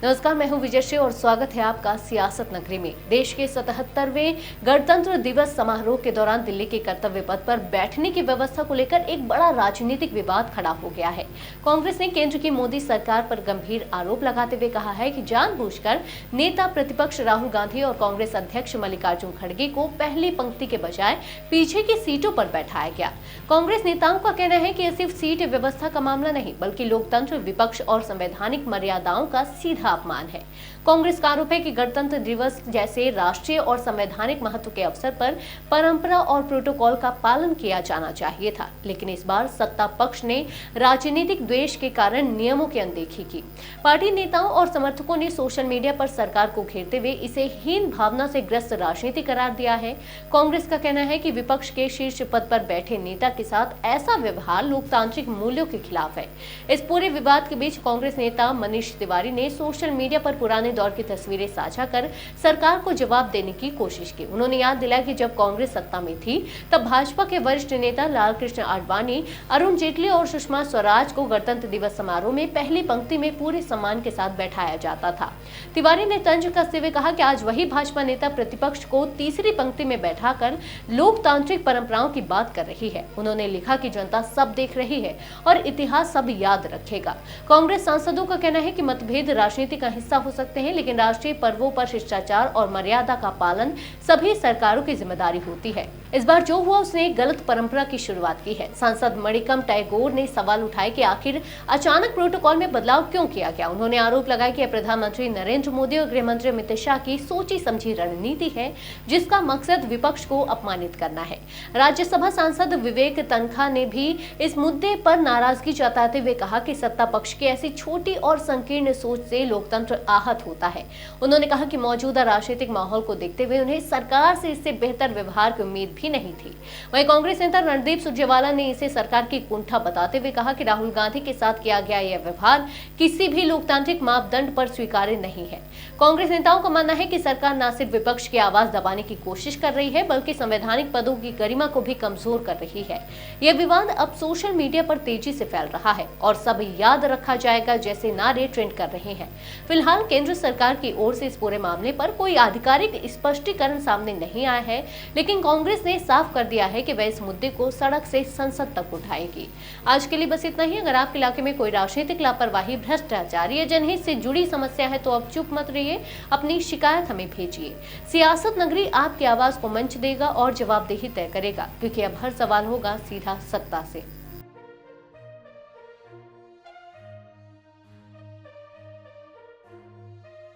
नमस्कार, मैं हूं विजयश्री और स्वागत है आपका सियासत नगरी में। देश के 77वें गणतंत्र दिवस समारोह के दौरान दिल्ली के कर्तव्य पथ पर बैठने की व्यवस्था को लेकर एक बड़ा राजनीतिक विवाद खड़ा हो गया है। कांग्रेस ने केंद्र की मोदी सरकार पर गंभीर आरोप लगाते हुए कहा है कि जानबूझकर नेता प्रतिपक्ष राहुल गांधी और कांग्रेस अध्यक्ष मल्लिकार्जुन खड़गे को पहली पंक्ति के बजाय पीछे की सीटों पर बैठाया गया। कांग्रेस नेताओं का कहना है कि यह सिर्फ सीट व्यवस्था का मामला नहीं, बल्कि लोकतंत्र, विपक्ष और संवैधानिक मर्यादाओं का सीधा अपमान है। कांग्रेस का आरोप है कि गणतंत्र दिवस जैसे राष्ट्रीय और संवैधानिक महत्व के अवसर पर परंपरा और प्रोटोकॉल का पालन किया जाना चाहिए था, लेकिन इस बार सत्ता पक्ष ने राजनीतिक द्वेष के कारण नियमों की अनदेखी की। पार्टी नेताओं और समर्थकों ने सोशल मीडिया पर सरकार को घेरते हुए इसे हीन भावना से ग्रस्त राजनीति करार दिया है। कांग्रेस का कहना है कि विपक्ष के शीर्ष पद पर बैठे नेता के साथ ऐसा व्यवहार लोकतांत्रिक मूल्यों के खिलाफ है। इस पूरे विवाद के बीच कांग्रेस नेता मनीष तिवारी ने सोशल मीडिया पर पुराने दौर की तस्वीरें साझा कर सरकार को जवाब देने की कोशिश की। उन्होंने याद दिलाया कि जब कांग्रेस सत्ता में थी तब भाजपा के वरिष्ठ नेता लालकृष्ण आडवाणी, अरुण जेटली और सुषमा स्वराज को गणतंत्र दिवस समारोह में पहली पंक्ति में पूरे सम्मान के साथ बैठाया जाता था। तिवारी ने तंज कसते हुए कहा कि आज वही भाजपा नेता प्रतिपक्ष को तीसरी पंक्ति में बैठाकर लोकतांत्रिक परंपराओं की बात कर रही है। उन्होंने लिखा कि जनता सब देख रही है और इतिहास सब याद रखेगा। कांग्रेस सांसदों का कहना है कि मतभेद राजनीति का हिस्सा हो सकते हैं, लेकिन राष्ट्रीय पर्वों पर शिष्टाचार और मर्यादा का पालन सभी सरकारों की जिम्मेदारी होती है। इस बार जो हुआ उसने एक गलत परंपरा की शुरुआत की है। सांसद मणिकम टैगोर ने सवाल उठाए कि आखिर अचानक प्रोटोकॉल में बदलाव क्यों किया गया। उन्होंने आरोप लगाया कि प्रधानमंत्री नरेंद्र मोदी और गृह मंत्री अमित शाह की सोची समझी रणनीति है, जिसका मकसद विपक्ष को अपमानित करना है। राज्यसभा सांसद विवेक तनखा ने भी इस मुद्दे पर नाराजगी जताते हुए कहा कि सत्ता पक्ष की ऐसी छोटी और संकीर्ण सोच से लोकतंत्र आहत होता है। उन्होंने कहा कि मौजूदा राजनीतिक माहौल को देखते हुए उन्हें सरकार से इससे बेहतर व्यवहार की उम्मीद भी नहीं थी। वहीं कांग्रेस नेता रणदीप सुरजेवाला ने इसे सरकार की कुंठा बताते हुए कहा कि राहुल गांधी के साथ किया गया यह व्यवहार किसी भी लोकतांत्रिक मापदंड पर स्वीकार्य नहीं है। कांग्रेस नेताओं का मानना है कि सरकार न सिर्फ विपक्ष की आवाज दबाने की कोशिश कर रही है, बल्कि संवैधानिक पदों की गरिमा को भी कमजोर कर रही है। यह विवाद अब सोशल मीडिया पर तेजी से फैल रहा है और सब याद रखा जाएगा जैसे नारे ट्रेंड कर रहे हैं। फिलहाल केंद्र सरकार की ओर से इस पूरे मामले पर कोई आधिकारिक स्पष्टीकरण सामने नहीं आया है, लेकिन कांग्रेस ने साफ कर दिया है कि वह इस मुद्दे को सड़क से संसद तक उठाएगी। आज के लिए बस इतना ही। अगर आपके इलाके में कोई राजनीतिक लापरवाही, भ्रष्टाचार या जनहित से जुड़ी समस्या है तो आप चुप मत रहिए, अपनी शिकायत हमें भेजिए। सियासत नगरी आपकी आवाज को मंच देगा और जवाबदेही तय करेगा, क्योंकि अब हर सवाल होगा सीधा सत्ता से।